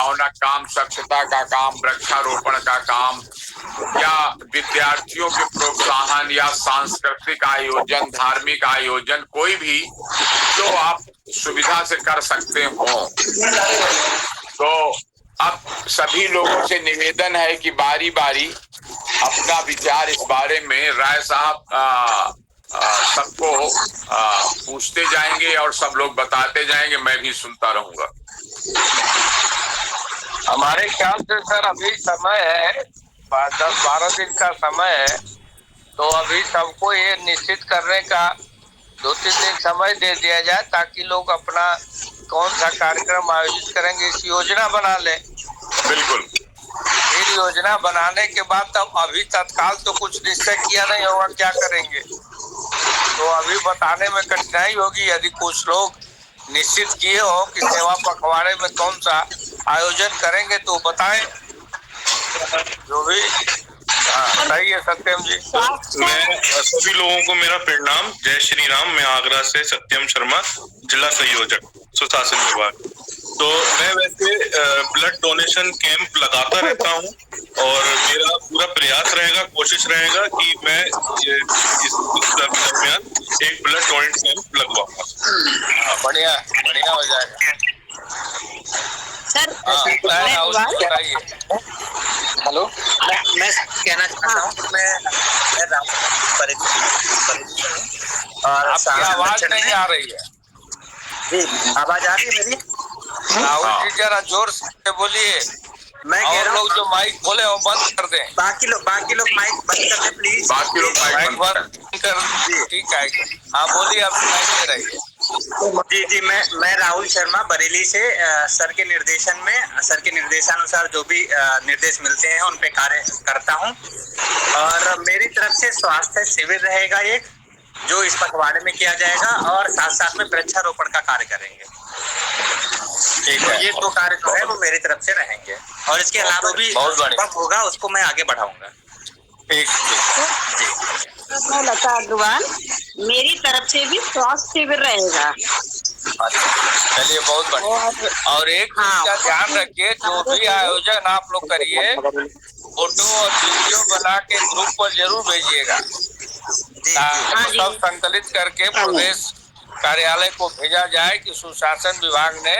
सद्भावना काम, स्वच्छता का काम, वृक्षारोपण का काम, या विद्यार्थियों के प्रोत्साहन या सांस्कृतिक आयोजन, धार्मिक आयोजन, कोई भी जो आप सुविधा से कर सकते हो। तो अब सभी लोगों से निवेदन है कि बारी बारी अपना विचार इस बारे में राय साहब सबको पूछते जाएंगे और सब लोग बताते जाएंगे, मैं भी सुनता रहूंगा। हमारे ख्याल से सर अभी समय है, 10-12 दिन का समय है, तो अभी सबको ये निश्चित करने का 2-3 दिन समय दे दिया जाए ताकि लोग अपना कौन सा कार्यक्रम आयोजित करेंगे इस योजना बना लें। बिल्कुल। फिर योजना बनाने के बाद तब अभी तत्काल तो कुछ निश्चय किया नहीं होगा क्या करेंगे, तो अभी बताने में कठिनाई होगी। यदि कुछ लोग निश्चित किए हो कि सेवा पखवाड़े में कौन सा आयोजन करेंगे तो बताएं, जो भी। सही है सत्यम जी। मैं सभी लोगों को मेरा प्रणाम, जय श्री राम। मैं आगरा से सत्यम शर्मा, जिला संयोजक सुशासन विभाग। तो मैं वैसे ब्लड डोनेशन कैंप लगाता रहता हूँ और मेरा पूरा प्रयास रहेगा, कोशिश रहेगा कि मैं इस दरमियान एक ब्लड डोनेट कैंप लगवाऊंगा। बढ़िया बढ़िया हो जाएगा सर। हेलो, मैं कहना चाहता हूँ कि मैं राहुल और आपकी आवाज नहीं आ रही है जी। आवाज आ रही है मेरी? राहुल जी जरा जोर से बोलिए। मैं कह रहा हूँ लोग जो माइक खोले वो बंद कर दें। बाकी लोग माइक बंद कर दें प्लीज। बाकी लोग माइक बंद कर। ठीक है, हाँ बोलिए, आप सुनाई दे रही है। जी, मैं राहुल शर्मा बरेली से सर के निर्देशानुसार जो भी निर्देश मिलते हैं उन पे कार्य करता हूं। और मेरी तरफ से स्वास्थ्य शिविर रहेगा एक, जो इस पखवाड़े में किया जाएगा, और साथ साथ में वृक्षारोपण का कार्य करेंगे। ठीक है, ये 2 कार्य जो है वो मेरी तरफ से रहेंगे, और इसके अलावा भी बहुत होगा उसको मैं आगे बढ़ाऊंगा। ठीक जी। मैं लता अग्रवाल, मेरी तरफ से भी स्वास्थ्य शिविर रहेगा। चलिए बहुत बढ़िया। और एक चीज का ध्यान रखिए, जो भी आयोजन आप लोग करिए, फोटो और वीडियो बना के ग्रुप पर जरूर भेजिएगा, सब संकलित करके प्रदेश कार्यालय को भेजा जाए कि सुशासन विभाग ने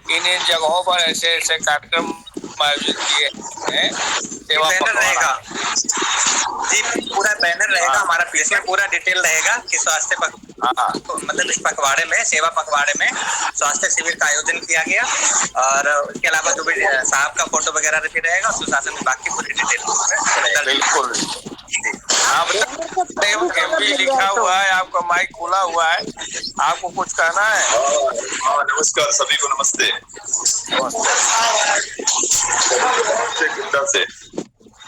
इन जगहों पर ऐसे ऐसे कार्यक्रम आयोजित किए हैं। बैनर रहेगा जी, पूरा बैनर रहेगा हमारा पीस में, पूरा डिटेल रहेगा कि स्वास्थ्य मतलब इस पखवाड़े में, सेवा पखवाड़े में स्वास्थ्य शिविर का आयोजन किया गया, और उसके अलावा जो भी साहब का फोटो वगैरह भी रहेगा, सुशासन विभाग की पूरी डिटेल। बिल्कुल। आप एमपी लिखा हुआ है, आपका माइक खुला हुआ है, आपको कुछ कहना है? नमस्कार सभी को, नमस्ते। से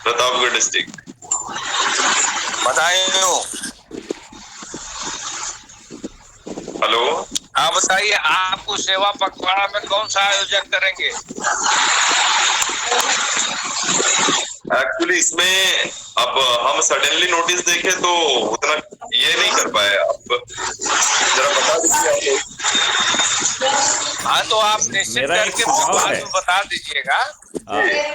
प्रतापगढ़ डिस्ट्रिक्ट। बताइए। हेलो, आप बताइए, आपको सेवा पखवाड़ा में कौन सा आयोजन करेंगे? एक्चुअली इसमें अब हम सडनली नोटिस देखे तो उतना ये नहीं कर पाए। आप जरा बता दीजिए आप। हाँ, तो आप निश्चित करके बता दीजिएगा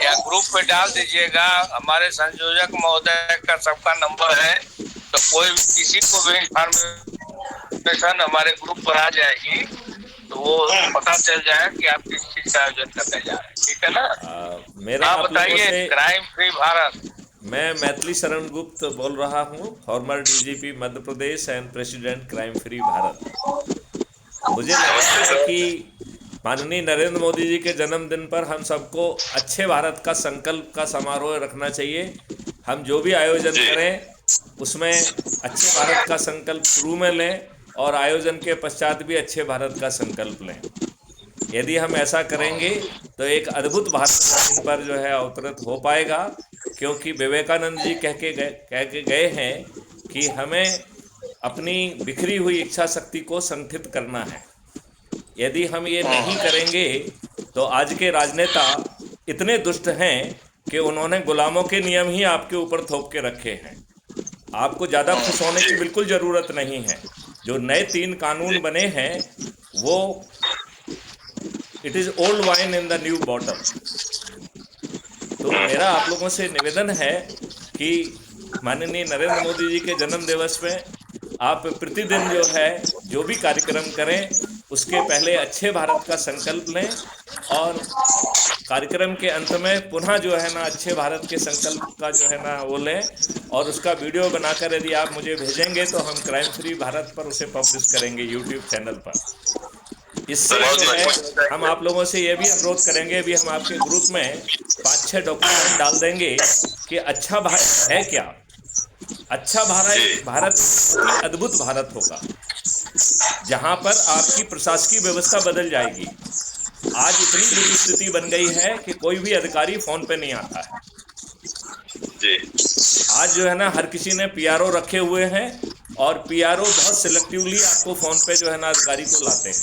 या ग्रुप पे डाल दीजिएगा। हमारे संयोजक महोदय का सबका नंबर है, तो कोई किसी को भी इंफॉर्मेशन हमारे ग्रुप पर आ जाएगी, तो वो पता चल जाए कि आप किस चीज का आयोजन करने जा रहे हैं। ठीक है ना? मेरा आप बताइए। Crime free Bharat. मैं मैथिली शरण गुप्त बोल रहा हूँ, farmer DGP Madhya Pradesh and president crime free Bharat. मुझे लगता है कि माननीय नरेंद्र मोदी जी के जन्मदिन पर हम सबको अच्छे भारत का संकल्प का समारोह रखना चाहिए। हम जो भी आयोजन करें उसमें अच्छे भारत का संकल्प शुरू में लें और आयोजन के पश्चात भी अच्छे भारत का संकल्प लें। यदि हम ऐसा करेंगे तो एक अद्भुत भारत इन पर जो है अवतरित हो पाएगा, क्योंकि विवेकानंद जी कह के गए हैं कि हमें अपनी बिखरी हुई इच्छा शक्ति को संगठित करना है। यदि हम ये नहीं करेंगे तो आज के राजनेता इतने दुष्ट हैं कि उन्होंने गुलामों के नियम ही आपके ऊपर थोप के रखे हैं। आपको ज़्यादा खुश होने की बिल्कुल ज़रूरत नहीं है। जो नए 3 कानून बने हैं वो it is old wine in the new bottle. तो मेरा आप लोगों से निवेदन है कि माननीय नरेंद्र मोदी जी के जन्म दिवस में आप प्रतिदिन जो है जो भी कार्यक्रम करें उसके पहले अच्छे भारत का संकल्प लें और कार्यक्रम के अंत में पुनः जो है ना अच्छे भारत के संकल्प का जो है ना वो लें और उसका वीडियो बनाकर यदि आप मुझे भेजेंगे तो हम क्राइम फ्री भारत पर उसे पब्लिश करेंगे यूट्यूब चैनल पर। इससे जो है हम आप लोगों से ये भी अनुरोध करेंगे, भी हम आपके ग्रुप में 5-6 डॉक्यूमेंट डाल देंगे कि अच्छा भारत है क्या। अच्छा भारत अद्भुत भारत होगा जहां पर आपकी प्रशासकीय व्यवस्था बदल जाएगी। आज इतनी बुरी स्थिति बन गई है कि कोई भी अधिकारी फोन पे नहीं आता है। आज जो है ना हर किसी ने पीआरओ रखे हुए हैं और पीआरओ बहुत सिलेक्टिवली आपको फोन पे जो है ना अधिकारी को लाते हैं।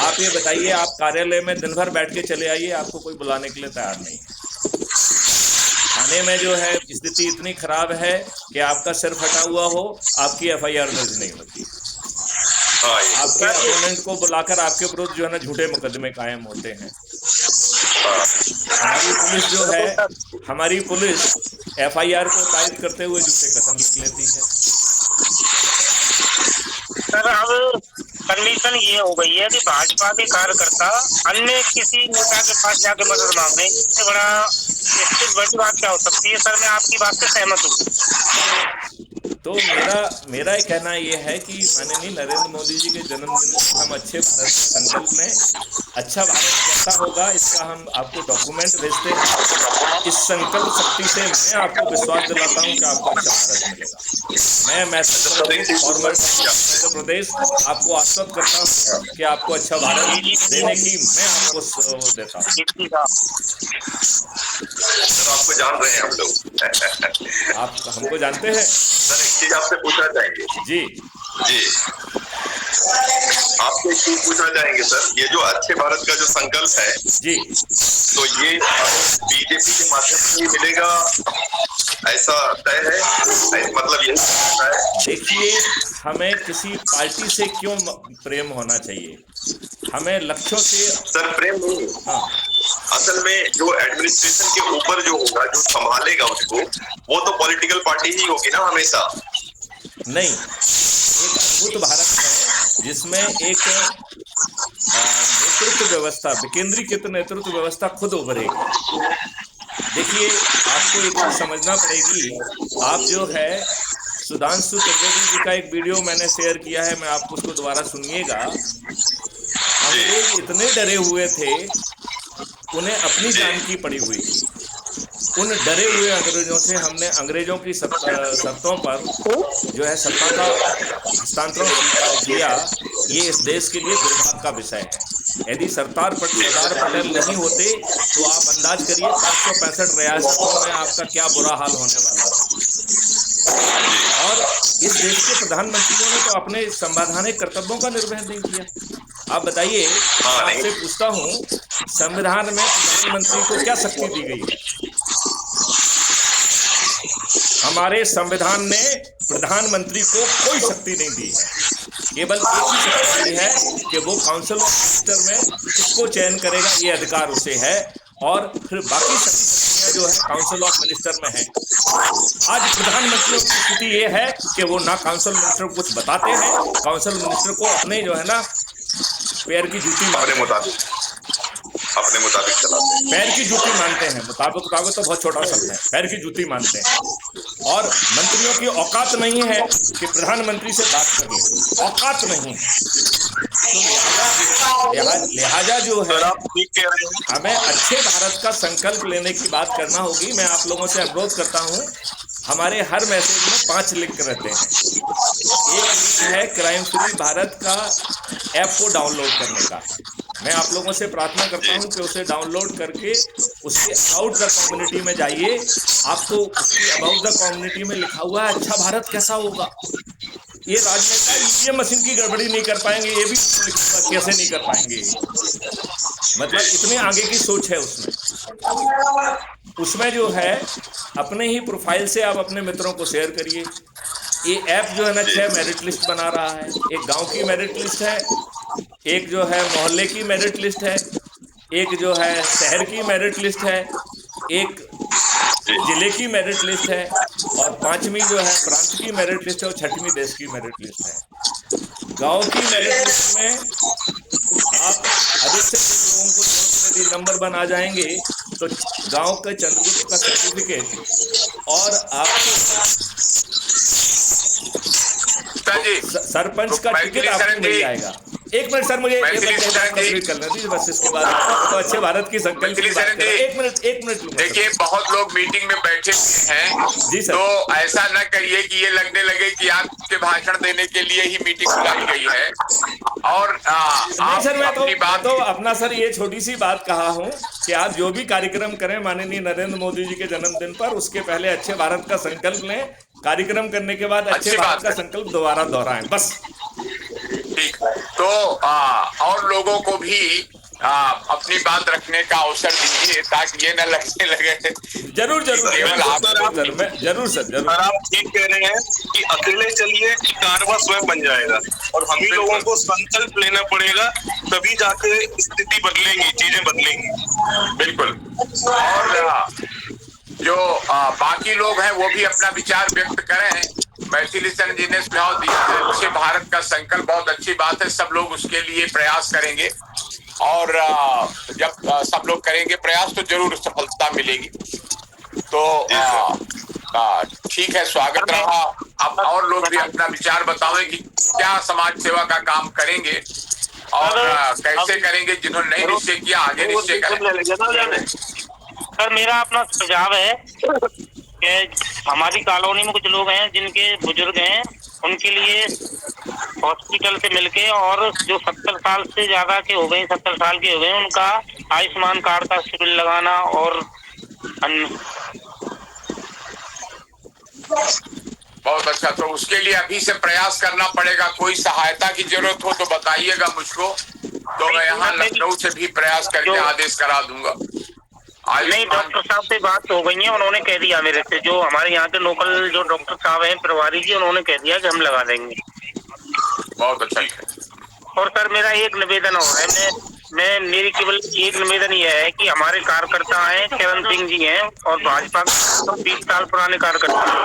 आप ये बताइए, आप कार्यालय में दिन भर बैठ के चले आइए, आपको कोई बुलाने के लिए तैयार नहीं है। थाने में जो है स्थिति इतनी खराब है कि आपका सिर फटा हुआ हो, आपकी एफआईआर दर्ज नहीं होती। आपके अपोनेंट को बुलाकर आपके विरुद्ध जो है ना झूठे मुकदमे कायम होते हैं। हमारी पुलिस एफआईआर को तायद करते हुए झूठे कथन लिख लेती है। सर अब कंडीशन ये हो गई है कि भाजपा के कार्यकर्ता अन्य किसी नेता के पास जाके मदद मांग रहे हैं। इससे बड़ी बात क्या हो सकती है? सर मैं आपकी बात से सहमत हूँ। तो मेरा कहना ये है कि माननीय नरेंद्र मोदी जी के जन्मदिन पर हम अच्छे भारत का संकल्प लें। अच्छा भारत कैसा होगा इसका हम आपको डॉक्यूमेंट भेजते हैं। इस संकल्प शक्ति से मैं आपको विश्वास दिलाता हूं कि आपको अच्छा भारत मिलेगा। मैं मध्य प्रदेश आपको आश्वस्त करता हूँ कि आपको अच्छा भारत देने की मैं आपको देता हूँ। आपको जान रहे हैं हम लोग। आप हमको जानते हैं सर, एक चीज आपसे पूछना चाहेंगे। जी आपसे एक चीज पूछना चाहेंगे सर, ये जो अच्छे भारत का जो संकल्प है जी, तो ये बीजेपी के माध्यम से ही मिलेगा, ऐसा तय है? मतलब ये देखिए, हमें किसी पार्टी से क्यों प्रेम होना चाहिए, हमें लक्ष्यों से सर प्रेम नहीं। हाँ। असल में जो एडमिनिस्ट्रेशन के ऊपर जो होगा, जो संभालेगा उसको, वो तो पॉलिटिकल पार्टी ही होगी ना हमेशा। नहीं, एक अद्भुत भारत है जिसमें एक नेतृत्व व्यवस्था, विकेंद्रीकृत नेतृत्व व्यवस्था खुद उभरेगी। देखिए, आपको एक चीज समझना पड़ेगी। आप जो है सुधांशु त्रिवेदी जी का एक वीडियो मैंने शेयर किया है, मैं आपको उसको दोबारा सुनिएगा। अंग्रेज इतने डरे हुए थे, उन्हें अपनी जान की पड़ी हुई थी। उन डरे हुए अंग्रेजों से हमने अंग्रेजों की शर्तों पर जो है सत्ता का हस्तांतरण स्वीकार किया। ये इस देश के लिए दुर्भाग्य का विषय है। यदि सरदार पटेल नहीं होते तो आप अंदाज करिए 565 रियासतों में आपका क्या बुरा हाल होने वाला था। और इस देश के प्रधानमंत्रियों ने तो अपने संवैधानिक कर्तव्यों का निर्वहन नहीं किया। आप बताइए, आपसे पूछता हूँ, संविधान में प्रधानमंत्री को क्या शक्ति दी गई है? हमारे संविधान ने प्रधानमंत्री को कोई शक्ति नहीं दी है। केवल एक ही शक्ति है कि वो काउंसिल ऑफ मिनिस्टर में किसको चयन करेगा, ये अधिकार उसे है, और फिर बाकी सभी शक्तियां जो है काउंसिल ऑफ मिनिस्टर में है। आज प्रधानमंत्रियों की स्थिति ये है कि वो ना काउंसिल मिनिस्टर को कुछ बताते हैं, काउंसिल मिनिस्टर को अपने जो है ना पैर की जूती अपने मुताबिक चलाते हैं। पैर की जूती मानते हैं। मुताबिक तो बहुत छोटा शब्द है, पैर की जूती मानते हैं। और मंत्रियों की औकात नहीं है कि प्रधानमंत्री से बात कर ले, औकात नहीं है। तो लिहाजा जो है हमें अच्छे भारत का संकल्प लेने की बात करना होगी। मैं आप लोगों से अनुरोध करता हूं, हमारे हर मैसेज में 5 लिंक रहते हैं। एक लिंक है क्राइम फ्री भारत का ऐप को डाउनलोड करने का। मैं आप लोगों से प्रार्थना करता हूं कि उसे डाउनलोड करके उसके अबाउट द कम्युनिटी में जाइए। आपको उसकी अबाउट द कम्युनिटी में लिखा हुआ है अच्छा भारत कैसा होगा। ये राजनेता ईवीएम मशीन की गड़बड़ी नहीं कर पाएंगे, ये भी कैसे नहीं कर पाएंगे। मतलब इतने आगे की सोच है उसमें जो है अपने ही प्रोफाइल से आप अपने मित्रों को शेयर करिए। ये ऐप जो है ना 6 मेरिट लिस्ट बना रहा है। एक गांव की मेरिट लिस्ट है, एक जो है मोहल्ले की मेरिट लिस्ट है, एक जो है शहर की मेरिट लिस्ट है, एक जिले की मेरिट लिस्ट है, और 5वीं जो है प्रांत की मेरिट लिस्ट है, और 6वीं देश की मेरिट लिस्ट है। गांव की मेरिट लिस्ट में आप अधिक से अधिक लोगों को जोड़ के यदि नंबर 1 आ जाएंगे तो गांव के चंद्रगुप्त का सर्टिफिकेट और आपको सरपंच का टिकट आपको मिल जाएगा। एक मिनट सर, मुझे कंप्लीट करना दीजिए बस, इसके बाद तो अच्छे भारत की संकल्प की बात करें। एक मिनट देखिए, बहुत लोग मीटिंग में बैठे हुए हैं जी सर, तो ऐसा न करिए कि ये लगने लगे कि आपके भाषण देने के लिए ही मीटिंग बुलाई गई है। और नहीं सर, मैं तो अपना सर ये छोटी सी बात कहा हूँ कि आप जो भी कार्यक्रम करें माननीय नरेंद्र मोदी जी के जन्मदिन पर, उसके पहले अच्छे भारत का संकल्प लें, कार्यक्रम करने के बाद अच्छे भारत का संकल्प दोबारा दोहराएं बस। ठीक, तो और लोगों को भी अपनी बात रखने का अवसर दीजिए ताकि ये न लगने लगे। जरूर केवल आप जरूर सर, आप ठीक कह रहे हैं कि अकेले चलिए कारवां स्वयं बन जाएगा, और हम ही लोगों को संकल्प लेना पड़ेगा, तभी जाके स्थिति बदलेंगी, चीजें बदलेंगी। बिल्कुल। और जो बाकी लोग हैं वो भी अपना विचार व्यक्त करें। मैथिली सन जी ने सुझाव दिया है, अच्छे भारत का संकल्प बहुत अच्छी बात है, सब लोग उसके लिए प्रयास करेंगे, और जब सब लोग करेंगे प्रयास तो जरूर सफलता मिलेगी। तो ठीक है, स्वागत रहा। अब और लोग भी अपना विचार बताओ कि क्या समाज सेवा का काम करेंगे और कैसे करेंगे। जिन्होंने नहीं निश्चय किया आगे निश्चय करें। सर, मेरा अपना सुझाव है कि हमारी कॉलोनी में कुछ लोग हैं जिनके बुजुर्ग हैं, उनके लिए हॉस्पिटल से मिलके, और जो 70 साल से ज्यादा के हो गए, 70 साल के हो गए, उनका आयुष्मान कार्ड का शिविर लगाना, और बहुत अच्छा। तो उसके लिए अभी से प्रयास करना पड़ेगा। कोई सहायता की जरूरत हो तो बताइएगा मुझको, तो मैं यहाँ लखनऊ से भी प्रयास करके आदेश करा दूंगा। नहीं, डॉक्टर साहब से बात हो गई है, उन्होंने कह दिया मेरे से, जो हमारे यहाँ के लोकल जो डॉक्टर साहब हैं प्रभारी जी, उन्होंने कह दिया कि हम लगा देंगे। बहुत अच्छा। और सर, मेरा एक निवेदन और है, मेरी केवल एक निवेदन यह है कि हमारे कार्यकर्ता हैं, चरण सिंह जी हैं, और भाजपा के 20 साल पुराने कार्यकर्ता हैं,